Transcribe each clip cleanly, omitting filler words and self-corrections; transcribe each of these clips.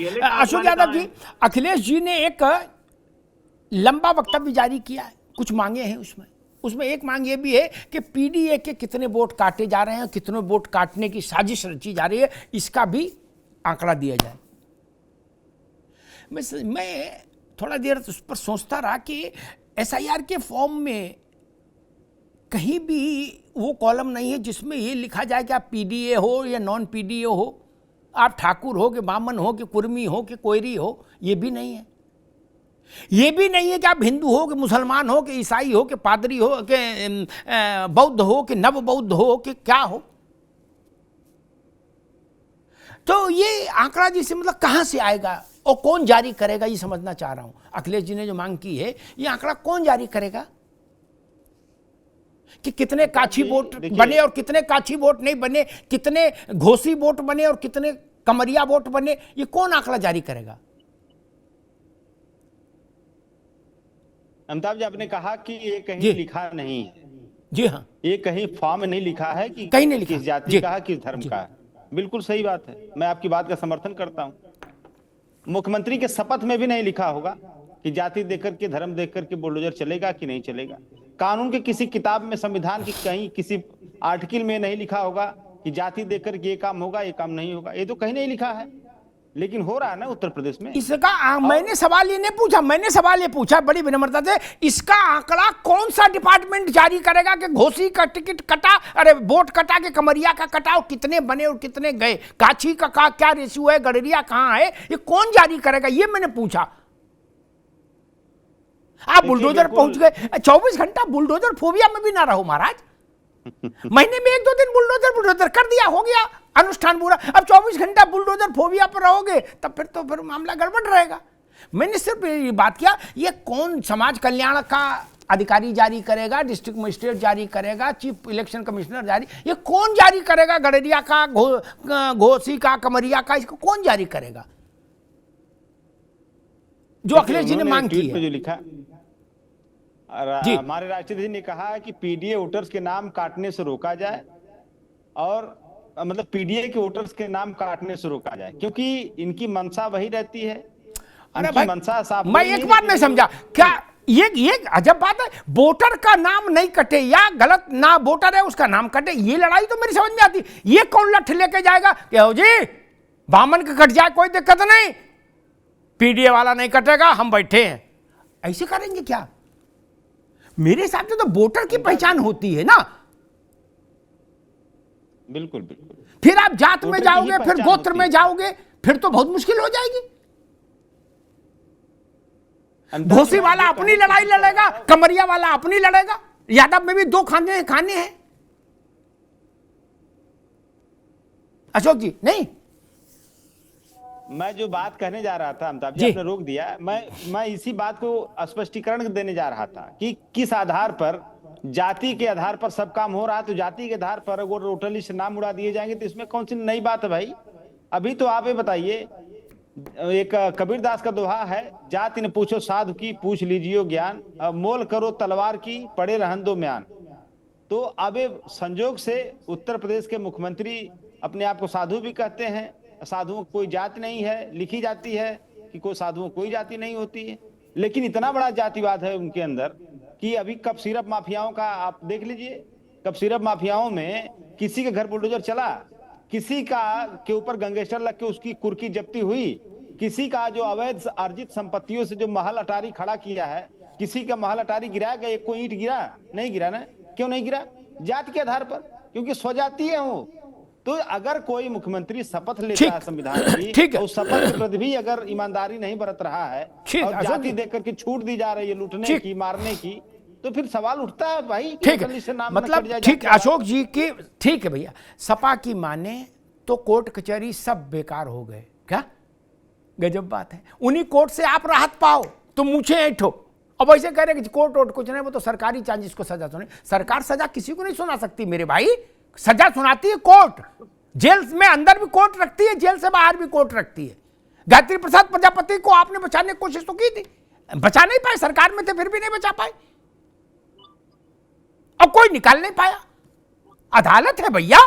अशोक यादव जी, अखिलेश जी ने एक लंबा वक्तव्य जारी किया है, कुछ मांगे हैं उसमें एक मांग ये भी है कि पीडीए के कितने वोट काटे जा रहे हैं, कितने वोट काटने की साजिश रची जा रही है, इसका भी आंकड़ा दिया जाए। मैं थोड़ा देर उस पर सोचता रहा कि एसआईआर के फॉर्म में कहीं भी वो कॉलम नहीं है जिसमें ये लिखा जाए कि आप पीडीए हो या नॉन पीडीए हो, आप ठाकुर हो कि बामन हो कि कुर्मी हो कि कोयरी हो, ये भी नहीं है। ये भी नहीं है कि आप हिंदू हो कि मुसलमान हो कि ईसाई हो कि पादरी हो कि बौद्ध हो कि नव बौद्ध हो कि क्या हो। तो ये आंकड़ा जिसे मतलब कहां से आएगा और कौन जारी करेगा, ये समझना चाह रहा हूं। अखिलेश जी ने जो मांग की है, ये आंकड़ा कौन जारी करेगा कि कितने काछी वोट बने और कितने काछी वोट नहीं बने, कितने घोसी वोट बने और कितने कमरिया वोट बने, ये कौन आंकड़ा जारी करेगा? अमिताभ जी, आपने कहा कि ये कहीं लिखा नहीं है। जी हाँ, ये कहीं फॉर्म में नहीं लिखा है कि कहीं नहीं लिखा, किस जाति का है, किस धर्म का है। बिल्कुल सही बात है, मैं आपकी बात का समर्थन करता हूं। मुख्यमंत्री के शपथ में भी नहीं लिखा होगा कि जाति देकर के, धर्म देकर के बुलडोजर चलेगा कि नहीं चलेगा। कानून के किसी किताब में, संविधान की कहीं किसी आर्टिकल में नहीं लिखा होगा कि जाति देकर के ये काम होगा, ये काम नहीं होगा। ये तो कहीं नहीं लिखा है, लेकिन हो रहा है ना उत्तर प्रदेश में। इसका मैंने सवाल ये नहीं पूछा, मैंने सवाल ये पूछा बड़ी विनम्रता से, इसका आंकड़ा कौन सा डिपार्टमेंट जारी करेगा कि घोसी का टिकट कटा, अरे वोट कटा के कमरिया का कटा, और कितने बने और कितने गए, काछी का क्या रेशियो है, गडरिया कहां है, ये कौन जारी करेगा, ये मैंने पूछा। आप बुलडोजर पहुंच गए, 24 घंटा बुलडोजर फोबिया में भी ना रहो महाराज। महीने में 1-2 दिन बुलडोजर कर दिया, हो गया अनुष्ठान पूरा। अब 24 घंटा बुलडोजर फोबिया पर रहोगे तब फिर मामला गड़बड़ रहेगा। मैंने सिर्फ ये बात किया, ये कौन समाज कल्याण का अधिकारी जारी करेगा, डिस्ट्रिक्ट मजिस्ट्रेट जारी करेगा, चीफ इलेक्शन कमिश्नर जारी, ये कौन जारी करेगा? गडरिया का, घोसी का, कमरिया का, इसको कौन जारी करेगा? जो अखिलेश जी ने मांग की है, जो लिखा हमारे राष्ट्रपति ने कहा है कि पीडीए वोटर्स के नाम काटने से रोका जाए, और मतलब पीडीए के वोटर्स के नाम काटने से रोका जाए, क्योंकि इनकी मंशा वही रहती है। अरे भाई, मंशा साफ, मैं एक बात नहीं समझा, क्या ये अजब बात है, वोटर का नाम नहीं कटे या गलत ना वोटर है उसका नाम कटे, ये लड़ाई तो मेरी समझ में आती। ये कौन लठ लेके जाएगा कि हो जी बामन का कट जाए कोई दिक्कत नहीं, पीडीए वाला नहीं कटेगा, हम बैठे हैं, ऐसे करेंगे क्या? मेरे हिसाब से तो वोटर की पहचान होती है ना। बिल्कुल बिल्कुल। फिर आप जात में जाओगे, फिर गोत्र में जाओगे, फिर तो बहुत मुश्किल हो जाएगी। घोसी वाला अपनी लड़ाई लड़ेगा, कमरिया वाला अपनी लड़ेगा, यादव में भी 2 खाने हैं। अशोक जी, नहीं, मैं जो बात कहने जा रहा था अमिताभ जी, आपने रोक दिया। मैं इसी बात को स्पष्टीकरण देने जा रहा था कि किस आधार पर, जाति के आधार पर सब काम हो रहा है, तो जाति के आधार पर अगर वोटर लिस्ट से नाम उड़ा दिए जाएंगे तो इसमें कौन सी नई बात है भाई? अभी तो आप ये बताइए, एक कबीर दास का दोहा है, जाति ने पूछो साधु की, पूछ लीजिए ज्ञान, मोल करो तलवार की, पड़े रहन दो म्यान। तो अब संजोग से उत्तर प्रदेश के मुख्यमंत्री अपने आप को साधु भी कहते हैं। साधुओं कोई जाति नहीं है, लिखी जाती है कि कोई साधुओं कोई जाति नहीं होती है, लेकिन इतना बड़ा जातिवाद है उनके अंदर कि अभी कप सिरप माफियाओं का आप देख लीजिए। कप सिरप माफियाओं में किसी के घर बुलडोजर चला, किसी का के ऊपर गैंगस्टर लग के उसकी कुर्की जब्ती हुई, किसी का जो अवैध अर्जित संपत्तियों से जो महल अटारी खड़ा किया है, किसी का महल अटारी गिराया गया, कोई ईंट गिरा नहीं, गिरा ना, क्यों नहीं गिरा? जाति के आधार पर, क्योंकि स्वजातीय है वो। तो अगर कोई मुख्यमंत्री शपथ लेता है संविधान की, तो शपथ के प्रति भी अगर ईमानदारी नहीं बरत रहा है और जाति देकर के छूट दी जा रही है लूटने की, मारने की, तो फिर सवाल उठता है भाई, ठीक है, मतलब ठीक, अशोक जी की ठीक है भैया, सपा की माने तो कोर्ट कचहरी सब बेकार हो गए, क्या गजब बात है। उन्हीं कोर्ट से आप राहत पाओ तो मुझे ऐठो, अब ऐसे कह रहे कि कोर्ट वोट कुछ नहीं, वो तो सरकारी चार्ज, जिसको सजा सुने। सरकार सजा किसी को नहीं सुना सकती मेरे भाई, सजा सुनाती है कोर्ट। जेल में अंदर भी कोर्ट रखती है, जेल से बाहर भी कोर्ट रखती है। गायत्री प्रसाद प्रजापति को आपने बचाने की कोशिश तो की थी, बचा नहीं पाए, सरकार में थे फिर भी नहीं बचा पाए, अब कोई निकाल नहीं पाया। अदालत है भैया,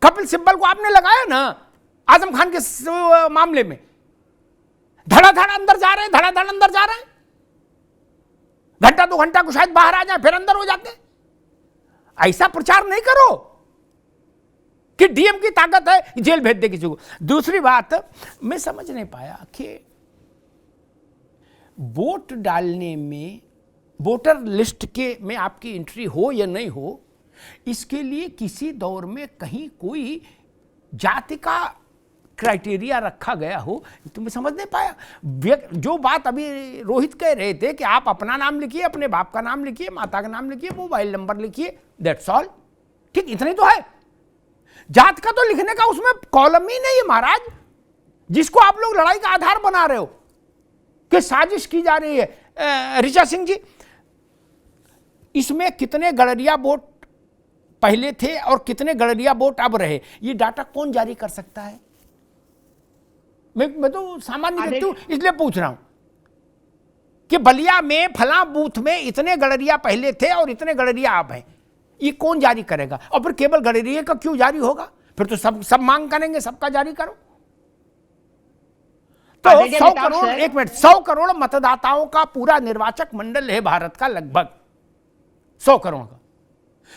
कपिल सिब्बल को आपने लगाया ना आजम खान के मामले में, धड़ाधड़ अंदर जा रहे हैं, धड़ाधड़ अंदर जा रहे हैं, घंटा 2 घंटा को शायद बाहर आ जाए फिर अंदर हो जाते हैं। ऐसा प्रचार नहीं करो कि डीएम की ताकत है जेल भेज दे किसी को। दूसरी बात मैं समझ नहीं पाया कि वोट डालने में, वोटर लिस्ट के में आपकी एंट्री हो या नहीं हो, इसके लिए किसी दौर में कहीं कोई जाति का क्राइटेरिया रखा गया हो, तो मैं समझ नहीं पाया। जो बात अभी रोहित कह रहे थे कि आप अपना नाम लिखिए, अपने बाप का नाम लिखिए, माता का नाम लिखिए, मोबाइल नंबर लिखिए, दैट्स ऑल, ठीक, इतने तो है। जात का तो लिखने का उसमें कॉलम ही नहीं है महाराज, जिसको आप लोग लड़ाई का आधार बना रहे हो कि साजिश की जा रही है। ऋचा सिंह जी, इसमें कितने गड़रिया वोट पहले थे और कितने गड़रिया वोट अब रहे, ये डाटा कौन जारी कर सकता है? मैं तो सामान्य व्यक्ति हूं, इसलिए पूछ रहा हूं कि बलिया में फला बूथ में इतने गड़रिया पहले थे और इतने गड़रिया अब हैं, ये कौन जारी करेगा? और फिर केवल गड़रिया का क्यों जारी होगा? फिर तो सब मांग करेंगे सबका जारी करो। तो 100 करोड़, एक मिनट, 100 करोड़ मतदाताओं का पूरा निर्वाचक मंडल है भारत का, लगभग 100 करोड़ का।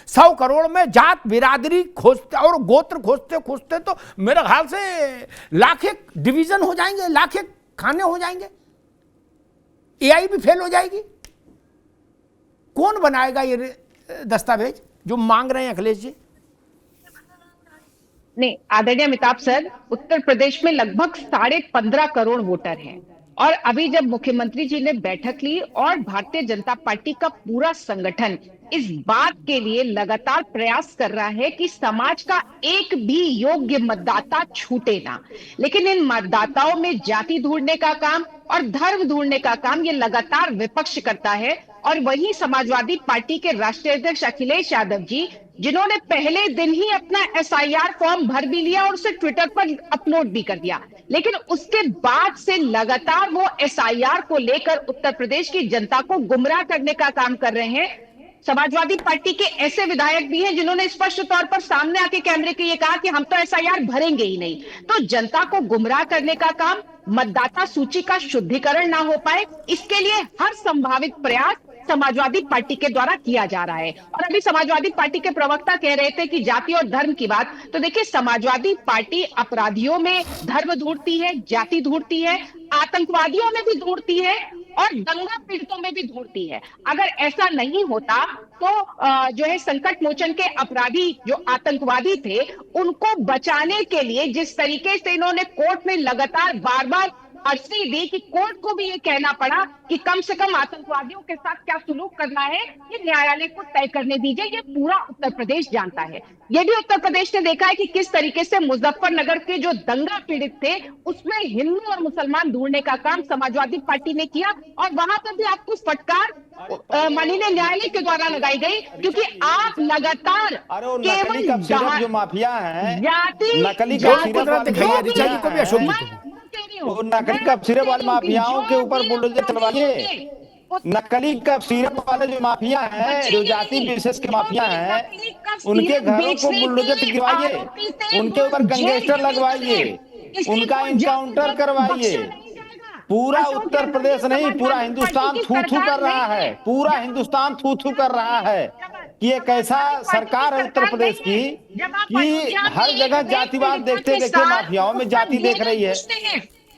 100 करोड़ में जात बिरादरी खोजते और गोत्र खोजते खोजते तो मेरे ख्याल से लाख एक डिवीजन हो जाएंगे, लाख एक खाने हो जाएंगे, एआई भी फेल हो जाएगी। कौन बनाएगा ये दस्तावेज जो मांग रहे हैं अखिलेश जी? नहीं आदरणीय अमिताभ सर, उत्तर प्रदेश में लगभग 15.5 करोड़ वोटर हैं और अभी जब मुख्यमंत्री जी ने बैठक ली और भारतीय जनता पार्टी का पूरा संगठन इस बात के लिए लगातार प्रयास कर रहा है कि समाज का एक भी योग्य मतदाता छूटे ना, लेकिन इन मतदाताओं में जाति ढूंढने का काम और धर्म ढूंढने का काम ये लगातार विपक्ष करता है। और वही समाजवादी पार्टी के राष्ट्रीय अध्यक्ष अखिलेश यादव जी, जिन्होंने पहले दिन ही अपना एसआईआर फॉर्म भर भी लिया और उसे ट्विटर पर अपलोड भी कर दिया, लेकिन उसके बाद से लगातार वो एसआईआर को लेकर उत्तर प्रदेश की जनता को गुमराह करने का काम कर रहे हैं। समाजवादी पार्टी के ऐसे विधायक भी हैं जिन्होंने स्पष्ट तौर पर सामने आके कैमरे के ये कहा कि हम तो एसआईआर भरेंगे ही नहीं। तो जनता को गुमराह करने का काम, मतदाता सूची का शुद्धिकरण ना हो पाए, इसके लिए हर संभावित प्रयास समाजवादी पार्टी के द्वारा किया जा रहा है। और अभी समाजवादी पार्टी के प्रवक्ता कह रहे थे कि जाति और धर्म की बात, तो देखिए समाजवादी पार्टी अपराधियों में धर्म ढूंढती है, जाति ढूंढती है, आतंकवादियों में भी ढूंढती है और दंगा पीड़ितों में भी ढूंढती है। अगर ऐसा नहीं होता तो जो है संकट मोचन के अपराधी जो आतंकवादी थे उनको बचाने के लिए जिस तरीके से इन्होंने कोर्ट में लगातार बार बार अर्जी दी कि कोर्ट को भी ये कहना पड़ा कि कम से कम आतंकवादियों के साथ क्या सुलूक करना है ये न्यायालय को तय करने दीजिए, ये पूरा उत्तर प्रदेश जानता है। ये भी उत्तर प्रदेश ने देखा है कि किस तरीके से मुजफ्फरनगर के जो दंगा पीड़ित थे उसमें हिंदू और मुसलमान ढूंढने का काम समाजवादी पार्टी ने किया और वहां पर भी आपको फटकार माननीय न्यायालय के द्वारा लगाई गई, क्योंकि आप लगातार नकली कफ सिरप जो माफिया है, नकली कफ सिरप वाले माफियाओं के ऊपर बुलडोजर चलवाइए। नकली कफ सिरप वाले जो माफिया हैं, जो जाति विशेष के माफिया हैं, उनके घरों को बुलडोजर गिरवाइए, उनके ऊपर गैंगस्टर लगवाइए, उनका इनकाउंटर करवाइए। पूरा उत्तर प्रदेश नहीं, पूरा हिंदुस्तान थू थू कर रहा है, पूरा हिंदुस्तान थू थू कर रहा है कि ये कैसा सरकार है उत्तर प्रदेश की कि हर जगह जातिवाद देखते देखते माफियाओं में जाति देख रही है,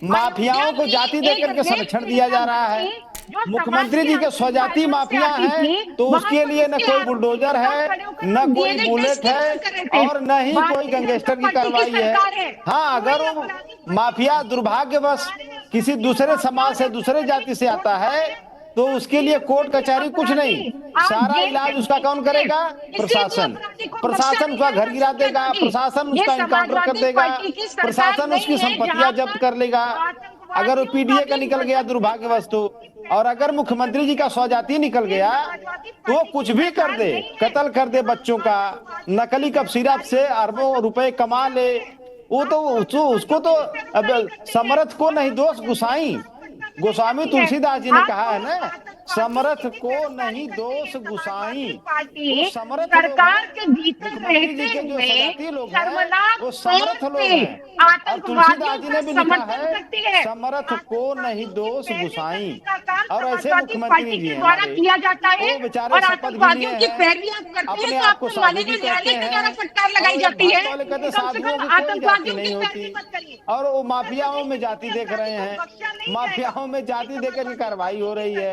माफियाओं को जाति देख करके संरक्षण दिया जा रहा है। मुख्यमंत्री जी के स्वजाति माफिया हैं तो उसके लिए न कोई बुलडोजर है, न कोई बुलेट है और न ही कोई गैंगस्टर की कार्रवाई है। हाँ, अगर वो माफिया दुर्भाग्यवश किसी दूसरे समाज से, दूसरे जाति से आता है तो उसके लिए कोर्ट कचहरी कुछ नहीं, सारा इलाज उसका कौन करेगा? प्रशासन। प्रशासन उसका घर गिरा देगा, प्रशासन उसका इनकाउंटर कर देगा, प्रशासन उसकी संपत्तियां जब्त कर लेगा अगर वो पीडीए का निकल गया दुर्भाग्यवश तो। और अगर मुख्यमंत्री जी का स्वजाति निकल गया तो कुछ भी कर दे, कत्ल कर दे बच्चों का, नकली कफ सिरप से अरबों रुपए कमा ले, वो तो उसको तो अब समर्थ को नहीं दोष गोसाई, गोस्वामी तुलसीदास जी ने कहा है ना समर्थ को नहीं दोष गुसाई। पार्टी वो समर्थ सरकार लोग के हैं। भीतर मुख्यमंत्री जी रहते के जो हुए सजातीय लोग हैं शर्मनाक वो समर्थ तौर लोग पे हैं। और आतंकवादियों तुलसीदास जी का ने भी लिखा समर्थन करती है। है, समर्थ को नहीं दोष गुसाई। और ऐसे समाजवादी मुख्यमंत्री पार्टी जी के हैं द्वारा हमारे, किया जाता है वो बेचारे और शपथ भी आतंकवादियों लिए की हैं, पैरवी आप करते हैं अपने तो आप को आपको साधु माननीय भी कहते न्यायालय के द्वारा हैं। फटकार लगाई और जाती है। भाजपा वाले कहते हैं कम से साधुओं कम की कोई जाति आतंकवादियों नहीं की होती। पैरवी मत करिए। और वो माफियाओं में जाति देख रहे हैं, माफियाओं में जाति देकर की कार्रवाई हो रही है।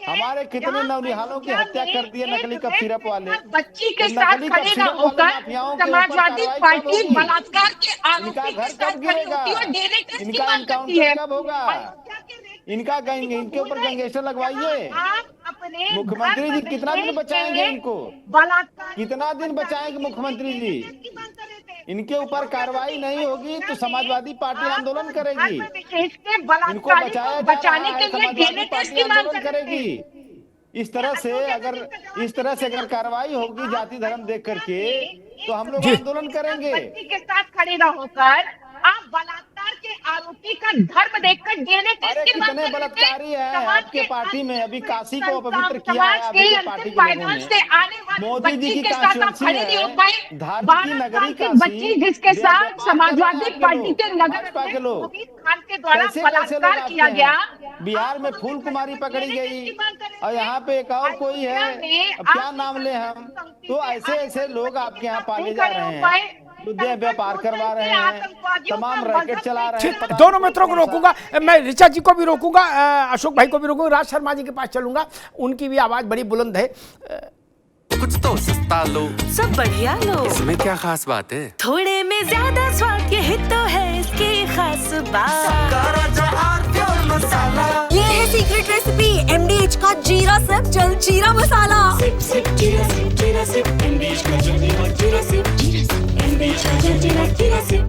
हमारे कितने नवनिहालों की हत्या कर दी है नकली कफ सिरप वाले। बच्ची के तो साथ नकली खड़े कफ न सिरप वाले होकर माफियाओं के ऊपर समाजवादी कार्रवाई कब पार्टी होगी? बलात्कार के इनका आरोपी के घर साथ कब खड़ी गिरेगा? होती है और डेली टेस्ट की इनका मांग करती है। एनकाउंटर कब होगा? इनके ऊपर गैंगस्टर लगवाइए। आप अपने मुख्यमंत्री जी कितना दिन बचाएंगे इनको? बलात्कार कितना दिन बचाएंगे मुख्यमंत्री जी? इनके ऊपर कार्रवाई नहीं होगी तो समाजवादी पार्टी आंदोलन करेगी। इनको बचाया जा रहा है, समाजवादी पार्टी आंदोलन करेगी। इस तरह से अगर कार्रवाई होगी जाति धर्म देख करके तो हम लोग आंदोलन करेंगे। बच्ची के साथ खड़े न होकर आप बलात्कार के आरोपी का धर्म देखकर डीएनए टेस्ट अरे की मांग कितने कर रहे थे। बलात्कारी है समाज आपके के पार्टी में? अभी काशी को अंतिम अपवित्र किया है समाज अभी के के पार्टी अंतिम के लोगों पायदान से ने। आने वाली मोदी जी बच्ची की के साथ आप कांस्टिट्यूंसी खड़े नहीं हो है, पाए। धार्मिक 12 नगरी साल की काशी, बच्ची जिसके साथ व्यापार समाजवादी कर पार्टी के नगर भाजपा के लोग मुबीन खान के द्वारा कैसे कैसे लोग बलात्कार आते किया गया। हैं। बिहार में फूल कुमारी पकड़ी गई और यहाँ पे एक और कोई है, अब क्या नाम ले हम? तो ऐसे ऐसे लोग आपके यहाँ पाले जा रहे हैं, युद्ध व्यापार करवा रहे हैं, तमाम रैकेट चला रहे हैं। दोनों मित्रों को रोकूंगा मैं, ऋचा जी को भी रोकूंगा, अशोक भाई को भी रोकूंगा, राज शर्मा जी के पास चलूंगा, उनकी भी आवाज बड़ी बुलंद है। कुछ तो सस्ता लो, सब बढ़िया लो, इसमें क्या खास बात है? थोड़े में ज्यादा स्वाद, यही तो है इसकी खास बात। ये है सीक्रेट रेसिपी MDH का जीरा सिप जल जीरा मसाला। सिप सिप जीरा सिप MDH का जल जीरा सिप MDH का जल जीरा सिप।